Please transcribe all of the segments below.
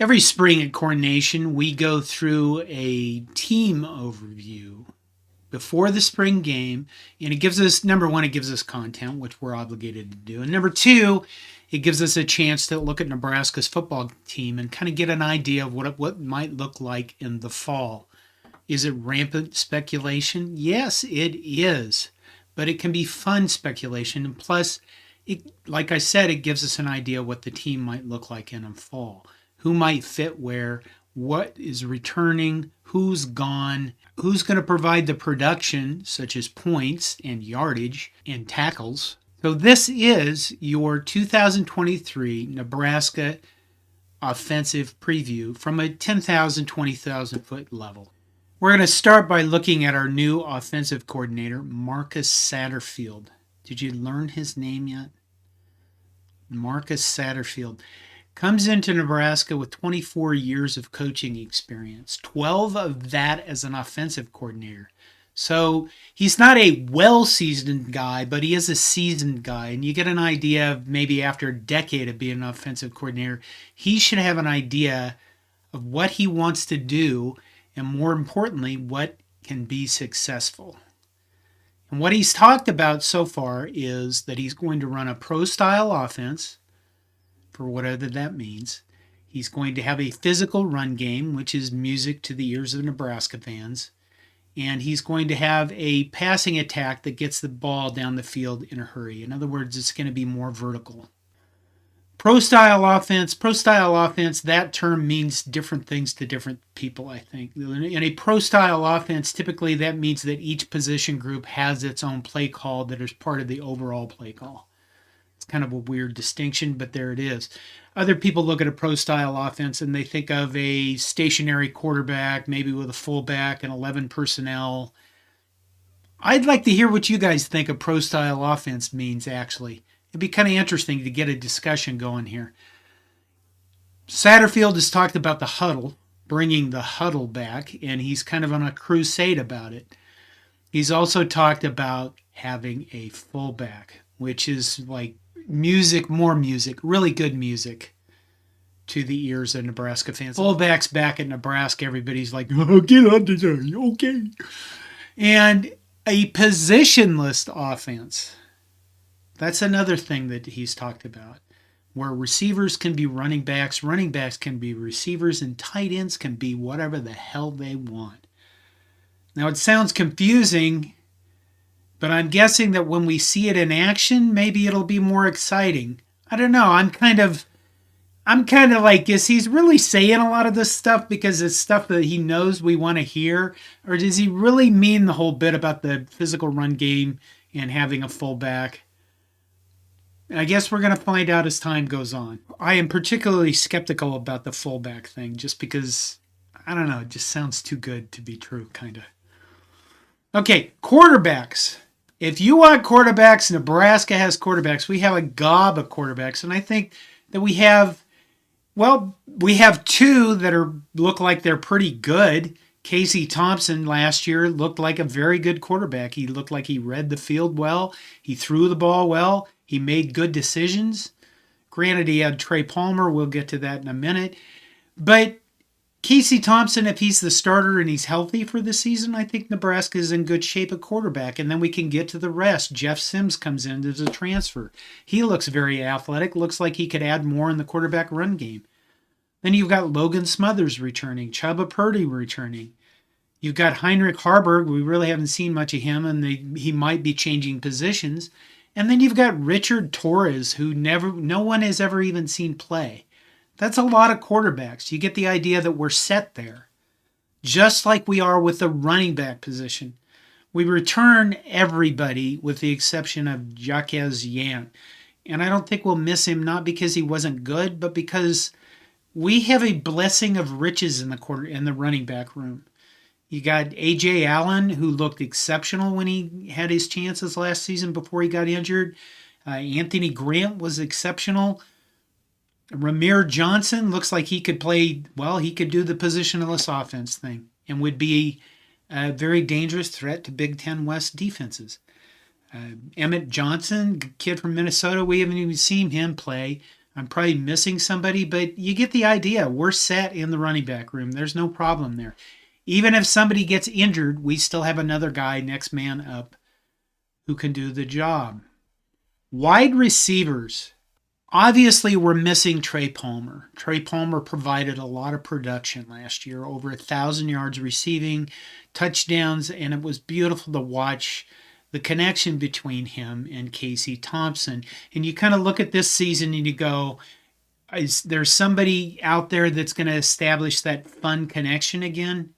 Every spring at Coronation, we go through a team overview before the spring game, and it gives us, number one, it gives us content, which we're obligated to do, and number two, it gives us a chance to look at Nebraska's football team and kind of get an idea of what it might look like in the fall. Is it rampant speculation? Yes, it is, but it can be fun speculation, and plus, like I said, it gives us an idea of what the team might look like in the fall. Who might fit where, what is returning, who's gone, who's going to provide the production, such as points and yardage and tackles. So this is your 2023 Nebraska offensive preview from a 10,000, 20,000 foot level. We're going to start by looking at our new offensive coordinator, Marcus Satterfield. Did you learn his name yet? Marcus Satterfield comes into Nebraska with 24 years of coaching experience, 12 of that as an offensive coordinator. So he's not a well-seasoned guy, but he is a seasoned guy. And you get an idea of maybe after a decade of being an offensive coordinator, he should have an idea of what he wants to do and, more importantly, what can be successful. And what he's talked about so far is that he's going to run a pro-style offense, for whatever that means. He's going to have a physical run game, which is music to the ears of Nebraska fans. And he's going to have a passing attack that gets the ball down the field in a hurry. In other words, it's going to be more vertical. Pro-style offense, that term means different things to different people, I think. In a pro-style offense, typically that means that each position group has its own play call that is part of the overall play call. It's kind of a weird distinction, but there it is. Other people look at a pro-style offense and they think of a stationary quarterback, maybe with a fullback and 11 personnel. I'd like to hear what you guys think a pro-style offense means, actually. It'd be kind of interesting to get a discussion going here. Satterfield has talked about the huddle, bringing the huddle back, and he's kind of on a crusade about it. He's also talked about having a fullback, which is like music, more music, really good music to the ears of Nebraska fans. Fullback's back at Nebraska. Everybody's like, oh, get on to there, okay. And a positionless offense. That's another thing that he's talked about, where receivers can be running backs can be receivers, and tight ends can be whatever the hell they want. Now, it sounds confusing, but I'm guessing that when we see it in action, maybe it'll be more exciting. I don't know. I'm kind of like, is he really saying a lot of this stuff because it's stuff that he knows we want to hear? Or does he really mean the whole bit about the physical run game and having a fullback? I guess we're going to find out as time goes on. I am particularly skeptical about the fullback thing just because, I don't know, it just sounds too good to be true, kind of. Okay, quarterbacks. If you want quarterbacks, Nebraska has quarterbacks. We have a gob of quarterbacks, and I think that we have two that look like they're pretty good. Casey Thompson last year looked like a very good quarterback. He looked like he read the field well. He threw the ball well. He made good decisions. Granted, he had Trey Palmer. We'll get to that in a minute. But Casey Thompson, if he's the starter and he's healthy for the season, I think Nebraska is in good shape at quarterback. And then we can get to the rest. Jeff Sims comes in as a transfer. He looks very athletic. Looks like he could add more in the quarterback run game. Then you've got Logan Smothers returning. Chubba Purdy returning. You've got Heinrich Harburg. We really haven't seen much of him, and he might be changing positions. And then you've got Richard Torres, who no one has ever even seen play. That's a lot of quarterbacks. You get the idea that we're set there, just like we are with the running back position. We return everybody with the exception of Jacques Yant. And I don't think we'll miss him, not because he wasn't good, but because we have a blessing of riches in the running back room. You got A.J. Allen, who looked exceptional when he had his chances last season before he got injured. Anthony Grant was exceptional. Ramir Johnson looks like he could play, he could do the positionless offense thing and would be a very dangerous threat to Big Ten West defenses. Emmett Johnson, kid from Minnesota, we haven't even seen him play. I'm probably missing somebody, but you get the idea. We're set in the running back room. There's no problem there. Even if somebody gets injured, we still have another guy next man up who can do the job. Wide receivers. Obviously, we're missing Trey Palmer. Trey Palmer provided a lot of production last year, over 1,000 yards receiving, touchdowns, and it was beautiful to watch the connection between him and Casey Thompson. And you kind of look at this season and you go, is there somebody out there that's going to establish that fun connection again?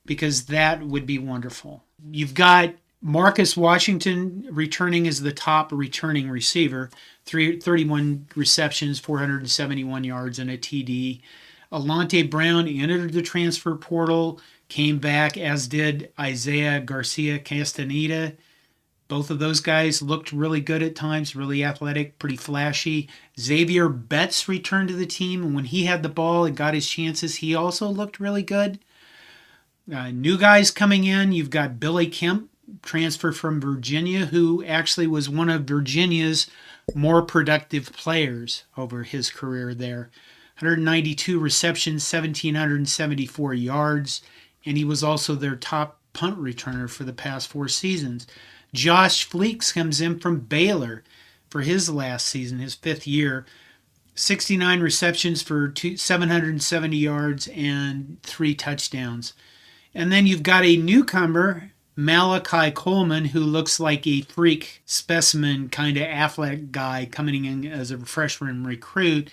Because that would be wonderful. You've got Marcus Washington returning as the top returning receiver, 31 receptions, 471 yards, and a TD. Alante Brown entered the transfer portal, came back, as did Isaiah Garcia Castaneda. Both of those guys looked really good at times, really athletic, pretty flashy. Xavier Betts returned to the team, and when he had the ball and got his chances, he also looked really good. New guys coming in, you've got Billy Kemp, transfer from Virginia, who actually was one of Virginia's more productive players over his career there. 192 receptions, 1,774 yards, and he was also their top punt returner for the past 4 seasons. Josh Fleeks comes in from Baylor for his last season, his 5th year. 69 receptions for 770 yards and 3 touchdowns. And then you've got a newcomer, Malachi Coleman, who looks like a freak specimen kind of athletic guy coming in as a freshman recruit.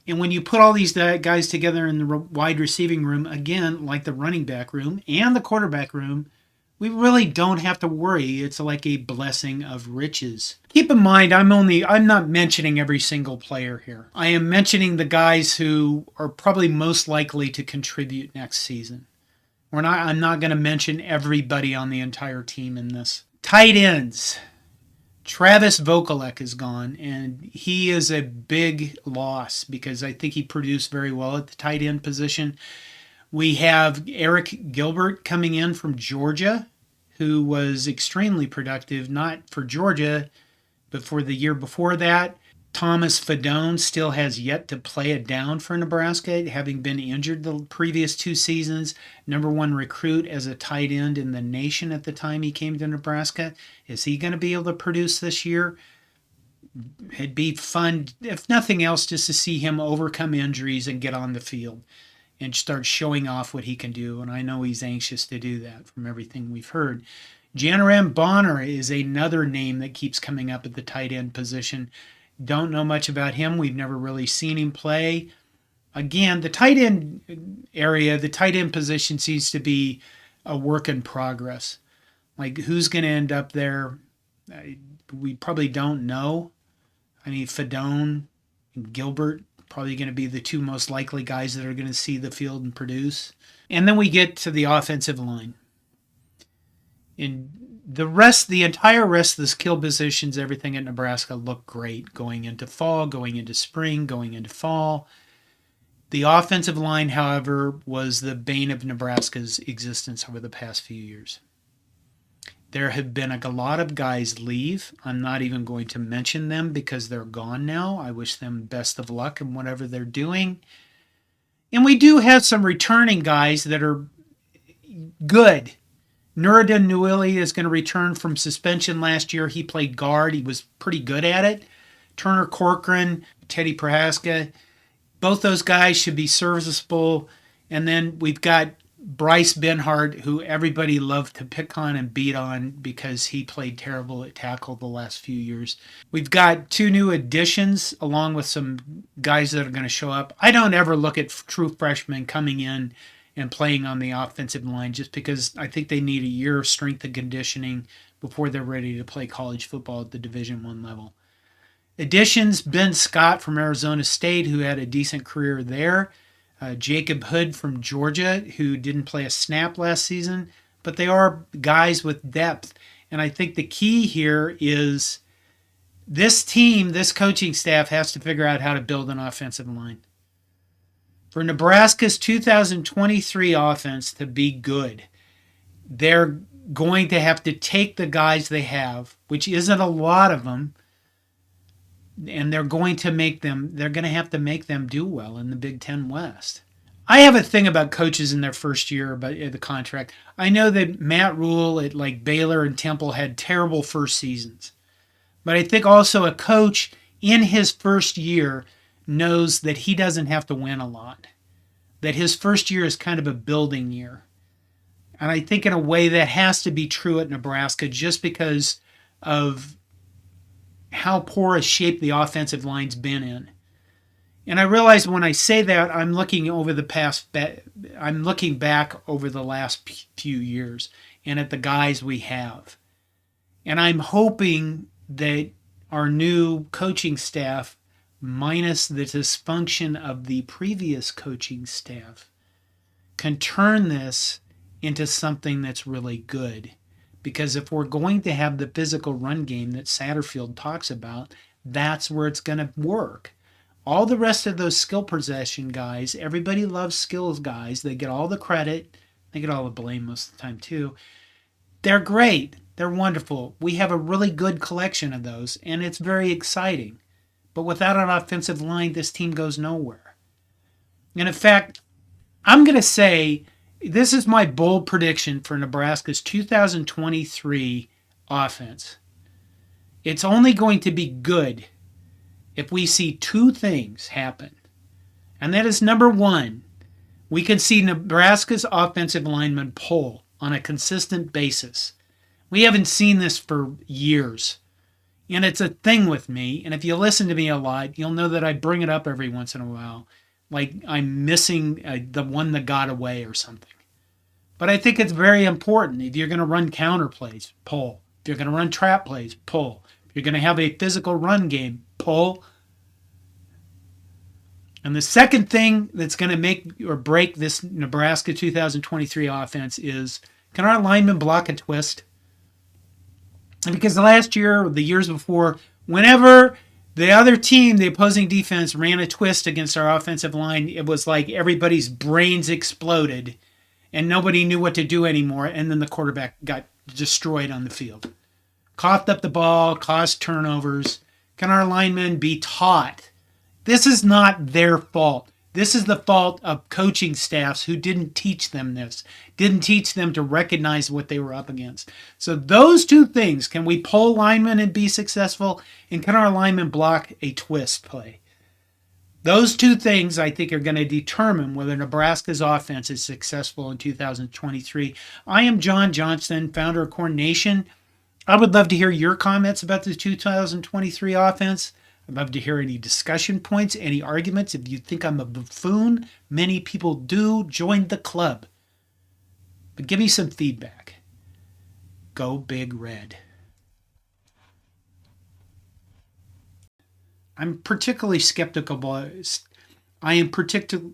And when you put all these guys together in the wide receiving room, again, like the running back room and the quarterback room, we really don't have to worry. It's like a blessing of riches. Keep in mind, I'm not mentioning every single player here. I am mentioning the guys who are probably most likely to contribute next season. I'm not going to mention everybody on the entire team in this. Tight ends. Travis Vokalek is gone, and he is a big loss because I think he produced very well at the tight end position. We have Eric Gilbert coming in from Georgia, who was extremely productive, not for Georgia, but for the year before that. Thomas Fadone still has yet to play it down for Nebraska, having been injured the previous 2 seasons. Number 1 recruit as a tight end in the nation at the time he came to Nebraska. Is he going to be able to produce this year? It'd be fun, if nothing else, just to see him overcome injuries and get on the field and start showing off what he can do. And I know he's anxious to do that from everything we've heard. Janaram Bonner is another name that keeps coming up at the tight end position. Don't know much about him. We've never really seen him play. Again, the tight end area, the tight end position seems to be a work in progress. Like, who's going to end up there? We probably don't know. I mean, Fadone and Gilbert probably going to be the 2 most likely guys that are going to see the field and produce. And then we get to the offensive line. And the entire rest of the skill positions, everything at Nebraska looked great going into fall, going into spring, going into fall. The offensive line, however, was the bane of Nebraska's existence over the past few years. There have been a lot of guys leave. I'm not even going to mention them because they're gone now. I wish them best of luck in whatever they're doing. And we do have some returning guys that are good. Noureden Nouili is going to return from suspension last year. He played guard. He was pretty good at it. Turner Corcoran, Teddy Prochaska, both those guys should be serviceable. And then we've got Bryce Benhart, who everybody loved to pick on and beat on because he played terrible at tackle the last few years. We've got 2 new additions along with some guys that are going to show up. I don't ever look at true freshmen coming in and playing on the offensive line just because I think they need a year of strength and conditioning before they're ready to play college football at the Division I level. Additions, Ben Scott from Arizona State, who had a decent career there. Jacob Hood from Georgia, who didn't play a snap last season. But they are guys with depth. And I think the key here is this team, this coaching staff has to figure out how to build an offensive line. For Nebraska's 2023 offense to be good, they're going to have to take the guys they have, which isn't a lot of them, and they're going to have to make them do well in the Big Ten West. I have a thing about coaches in their first year about the contract. I know that Matt Rule at like Baylor and Temple had terrible first seasons. But I think also a coach in his first year knows that he doesn't have to win a lot. That his first year is kind of a building year. And I think in a way that has to be true at Nebraska just because of how poor a shape the offensive line's been in. And I realize when I say that, I'm looking back over the last few years and at the guys we have. And I'm hoping that our new coaching staff, minus the dysfunction of the previous coaching staff, can turn this into something that's really good. Because if we're going to have the physical run game that Satterfield talks about, that's where it's going to work. All the rest of those skill possession guys, everybody loves skills guys. They get all the credit. They get all the blame most of the time too. They're great. They're wonderful. We have a really good collection of those, and it's very exciting. But without an offensive line, this team goes nowhere. And in fact, I'm going to say this is my bold prediction for Nebraska's 2023 offense. It's only going to be good if we see two things happen. And that is, number one, we can see Nebraska's offensive linemen pull on a consistent basis. We haven't seen this for years. And it's a thing with me. And if you listen to me a lot, you'll know that I bring it up every once in a while. Like I'm missing the one that got away or something. But I think it's very important. If you're going to run counter plays, pull. If you're going to run trap plays, pull. If you're going to have a physical run game, pull. And the second thing that's going to make or break this Nebraska 2023 offense is, can our linemen block a twist? And because last year, or the years before, whenever the other team, the opposing defense, ran a twist against our offensive line, it was like everybody's brains exploded and nobody knew what to do anymore. And then the quarterback got destroyed on the field. Coughed up the ball, caused turnovers. Can our linemen be taught? This is not their fault. This is the fault of coaching staffs who didn't teach them this, didn't teach them to recognize what they were up against. So those two things, can we pull linemen and be successful? And can our linemen block a twist play? Those two things, I think, are going to determine whether Nebraska's offense is successful in 2023. I am John Johnston, founder of Corn Nation. I would love to hear your comments about the 2023 offense. I'd love to hear any discussion points, any arguments. If you think I'm a buffoon, many people do, join the club. But give me some feedback. Go Big Red. I'm particularly skeptical about I am particularly